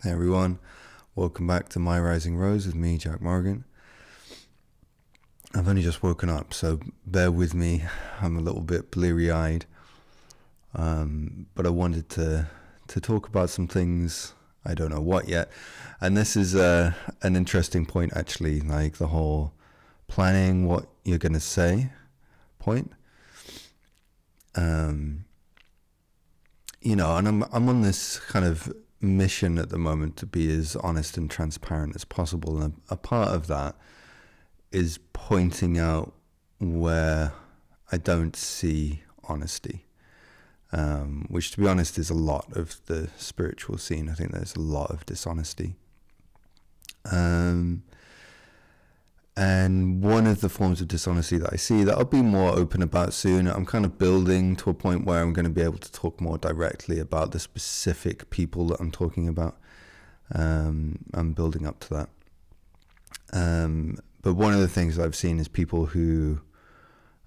Hey everyone, welcome back to My Rising Rose with me, Jack Morgan. I've only just woken up, so bear with me. I'm a little bit bleary-eyed, but I wanted to talk about some things. I don't know what yet, and this is an interesting point actually, like the whole planning what you're going to say point. And I'm on this kind of mission at the moment to be as honest and transparent as possible, and a part of that is pointing out where I don't see honesty, which, to be honest, is a lot of the spiritual scene. I think there's a lot of dishonesty, and one of the forms of dishonesty that I see that I'll be more open about soon, I'm kind of building to a point where I'm going to be able to talk more directly about the specific people that I'm talking about. I'm building up to that. But one of the things I've seen is people who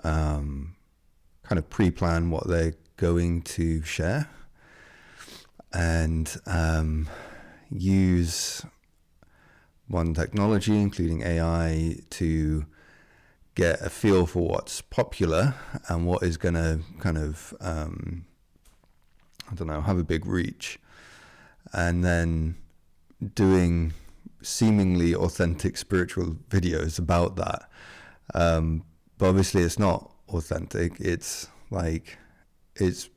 kind of pre-plan what they're going to share and use modern technology, including AI, to get a feel for what's popular and what is going to kind of, have a big reach. And then doing seemingly authentic spiritual videos about that. But obviously it's not authentic. It's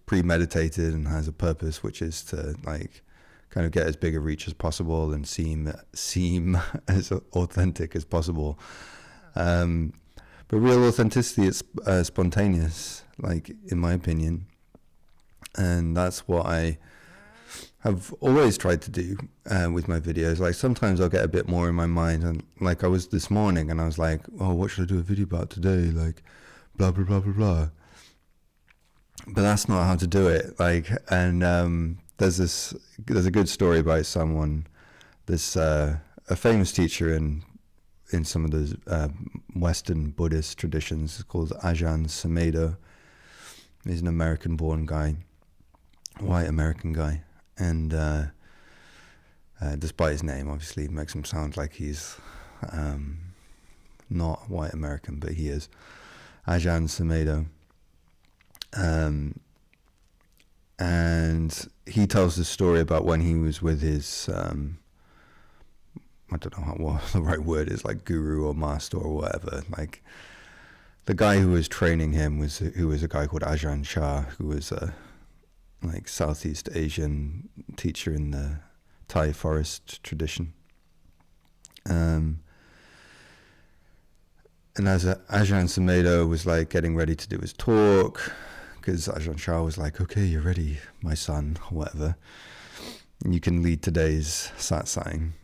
premeditated and has a purpose, which is to kind of get as big a reach as possible and seem as authentic as possible. But real authenticity is spontaneous, in my opinion. And that's what I have always tried to do with my videos. Sometimes I'll get a bit more in my mind, and I was this morning and I was like, oh, what should I do a video about today? Blah, blah, blah, blah, blah. But that's not how to do it. There's a good story by someone, a famous teacher in some of the Western Buddhist traditions, called Ajahn Sumedho. He's an American-born guy, white American guy, and despite his name, obviously, it makes him sound like he's not white American, but he is. Ajahn Sumedho. And he tells the story about when he was with his, I don't know what the right word is, guru or master or whatever. The guy who was training him was a guy called Ajahn Chah, who was a Southeast Asian teacher in the Thai forest tradition. And as Ajahn Sumedho was getting ready to do his talk, because Ajahn Chah was like, okay, you're ready, my son, or whatever. You can lead today's satsang.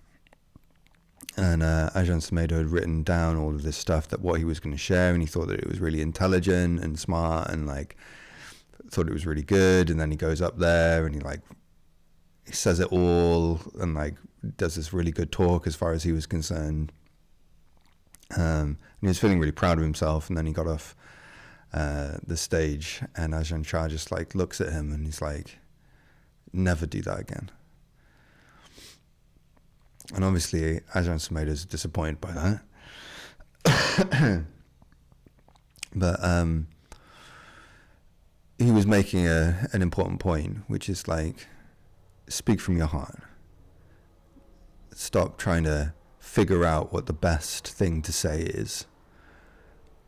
And Ajahn Sumedho had written down all of this stuff, that what he was going to share, and he thought that it was really intelligent and smart, and thought it was really good. And then he goes up there and he says it all, and does this really good talk as far as he was concerned. And he was feeling really proud of himself. And then he got off the stage, and Ajahn Chah just looks at him and he's like, never do that again. And obviously Ajahn Sumedho is disappointed by that. But he was making an important point, which is speak from your heart. Stop trying to figure out what the best thing to say is,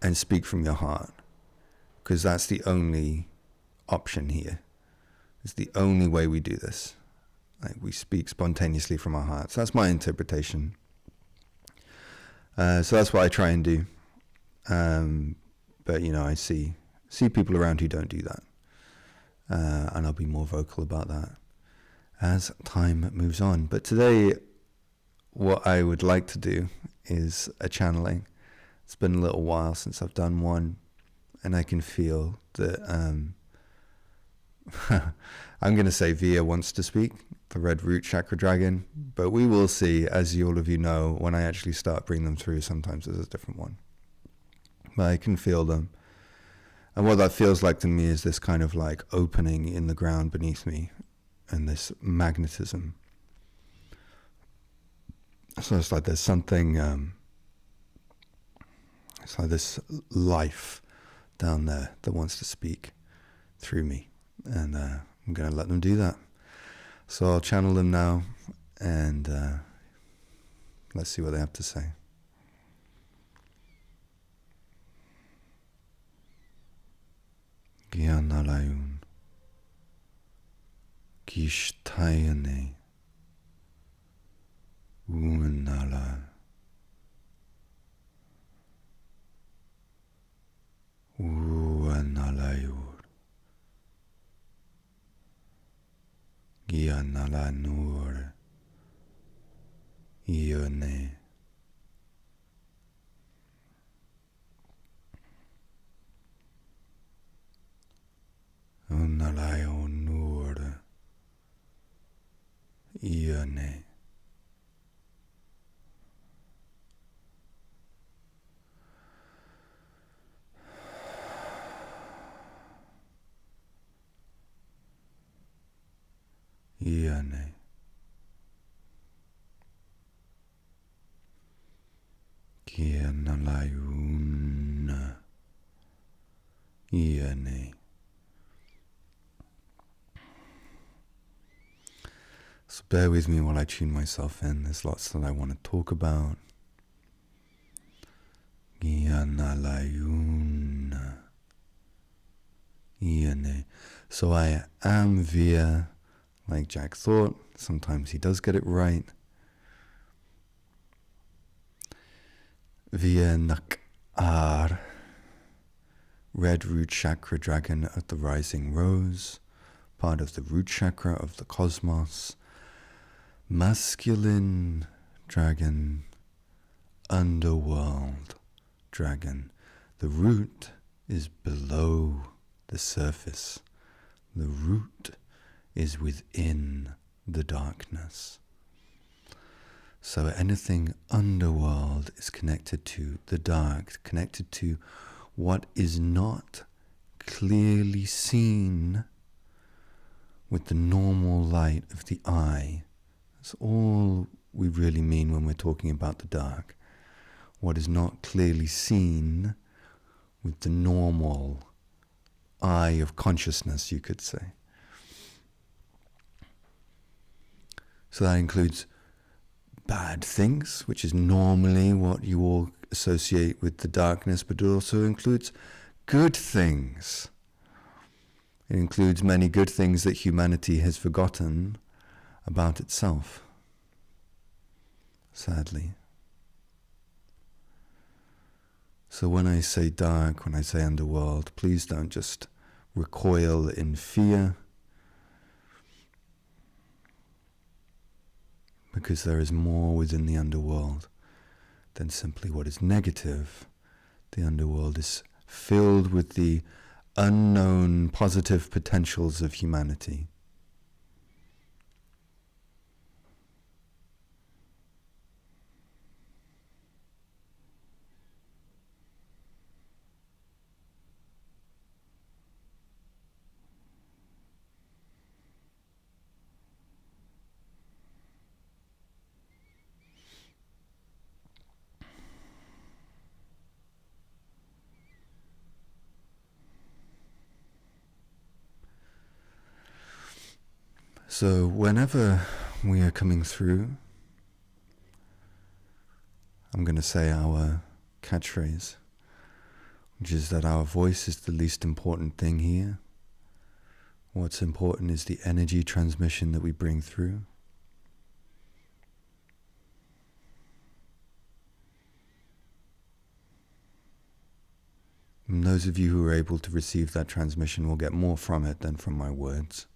and speak from your heart. Because that's the only option here. It's the only way we do this. We speak spontaneously from our hearts. That's my interpretation. So that's what I try and do. But I see people around who don't do that. And I'll be more vocal about that as time moves on. But today, what I would like to do is a channeling. It's been a little while since I've done one. And I can feel that I'm going to say Veer wants to speak, the red root chakra dragon, but we will see, as all of you know, when I actually start bringing them through. Sometimes there's a different one, but I can feel them. And what that feels like to me is this kind of opening in the ground beneath me, and this magnetism. So it's like there's something, it's like this life down there that wants to speak through me. And I'm going to let them do that. So I'll channel them now, and let's see what they have to say. Gyanalayun Gishtayane Umanala Uanalayur Gyanalanur Ione Unalayonur Ione Ione Gyanalayun Ione. So bear with me while I tune myself in. There's lots that I want to talk about. Gyanalayun Ione. So I am Veer, like Jack thought. Sometimes he does get it right. Veer N'Ka A, red root chakra dragon of the rising rose, part of the root chakra of the cosmos, masculine dragon, underworld dragon. The root is below the surface. The root is within the darkness. So anything underworld is connected to the dark, connected to what is not clearly seen with the normal light of the eye. That's all we really mean when we're talking about the dark. What is not clearly seen with the normal eye of consciousness, you could say. So that includes bad things, which is normally what you all associate with the darkness, but it also includes good things. It includes many good things that humanity has forgotten about itself, sadly. So when I say dark, when I say underworld, please don't just recoil in fear, because there is more within the underworld than simply what is negative. The underworld is filled with the unknown positive potentials of humanity. So whenever we are coming through, I'm going to say our catchphrase, which is that our voice is the least important thing here. What's important is the energy transmission that we bring through. And those of you who are able to receive that transmission will get more from it than from my words.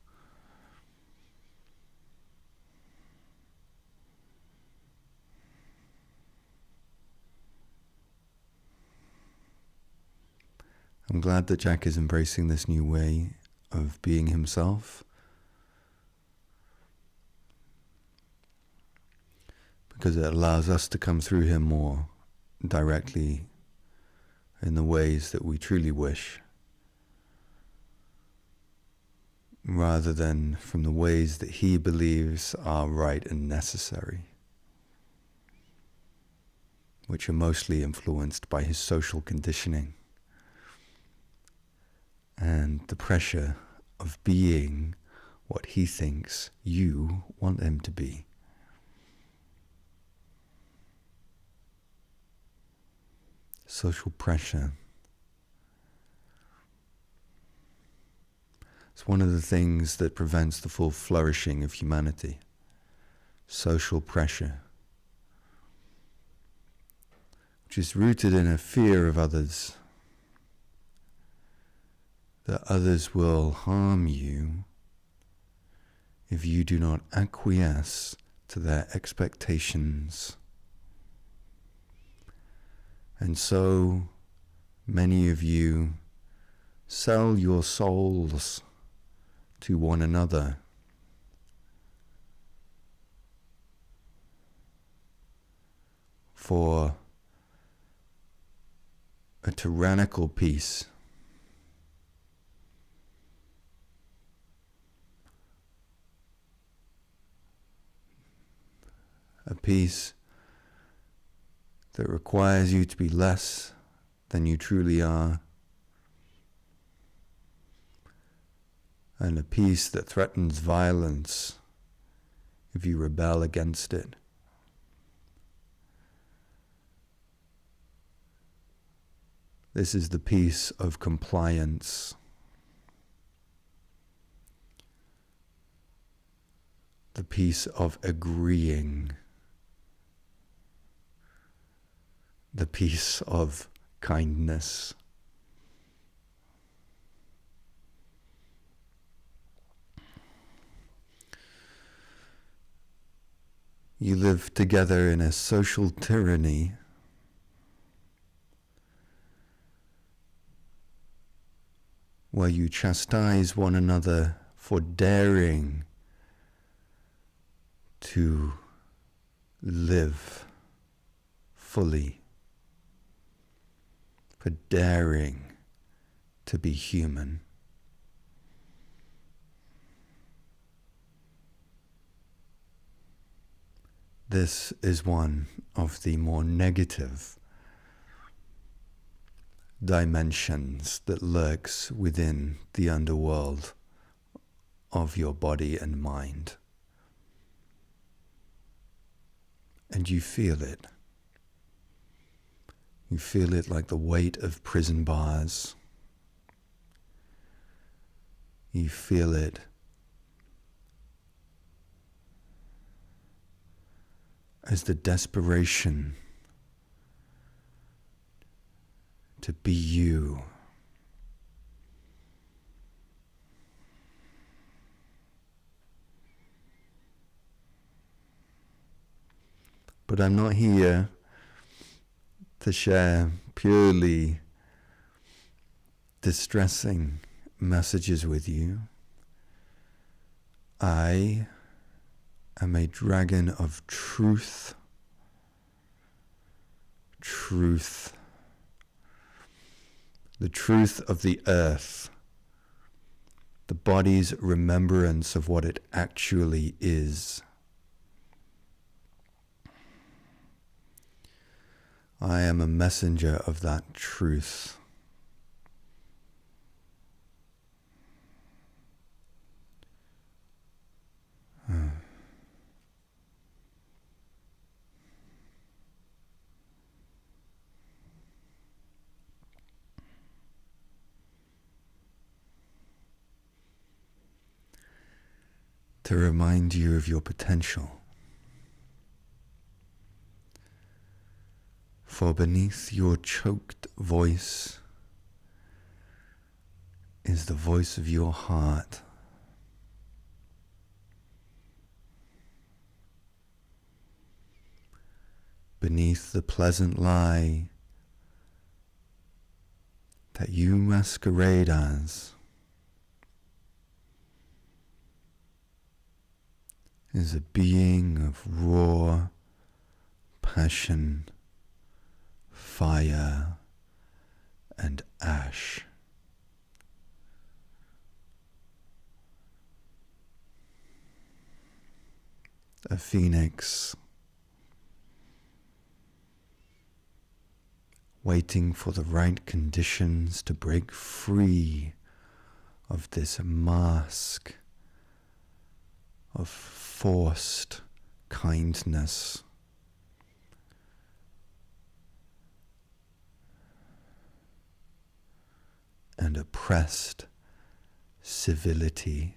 I'm glad that Jack is embracing this new way of being himself, because it allows us to come through him more directly in the ways that we truly wish, rather than from the ways that he believes are right and necessary. which are mostly influenced by his social conditioning and the pressure of being what he thinks you want him to be. Social pressure. It's one of the things that prevents the full flourishing of humanity. Social pressure, which is rooted in a fear of others, that others will harm you if you do not acquiesce to their expectations. And so many of you sell your souls to one another for a tyrannical peace, a peace that requires you to be less than you truly are, and a peace that threatens violence if you rebel against it. This is the peace of compliance, the peace of agreeing, the peace of kindness. You live together in a social tyranny where you chastise one another for daring to live fully, for daring to be human. This is one of the more negative dimensions that lurks within the underworld of your body and mind. And you feel it. You feel it like the weight of prison bars. You feel it as the desperation to be you. But I'm not here to share purely distressing messages with you. I am a dragon of truth. Truth. The truth of the earth. The body's remembrance of what it actually is. I am a messenger of that truth. To remind you of your potential. For beneath your choked voice is the voice of your heart. Beneath the pleasant lie that you masquerade as is a being of raw passion, fire, and ash. A phoenix waiting for the right conditions to break free of this mask of forced kindness. And oppressed civility.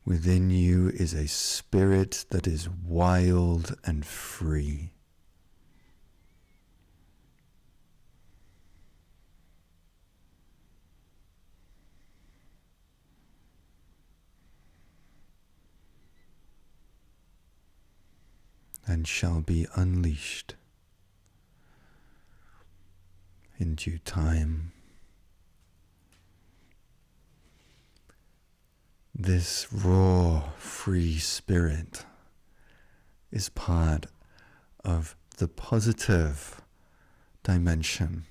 Within you is a spirit that is wild and free. And shall be unleashed in due time. This raw, free spirit is part of the positive dimension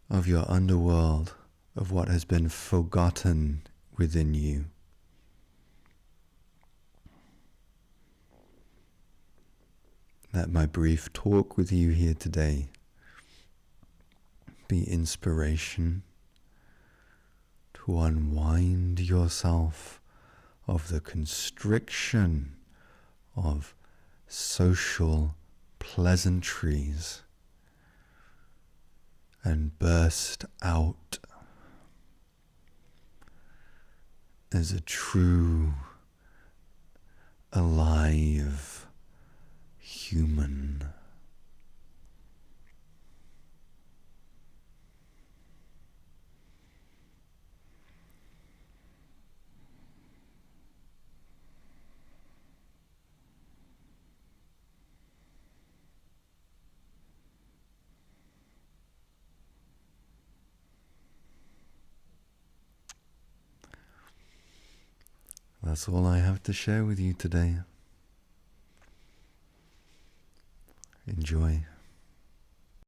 of your underworld, of what has been forgotten within you. Let my brief talk with you here today be inspiration to unwind yourself of the constriction of social pleasantries and burst out as a true, alive human. That's all I have to share with you today. Enjoy.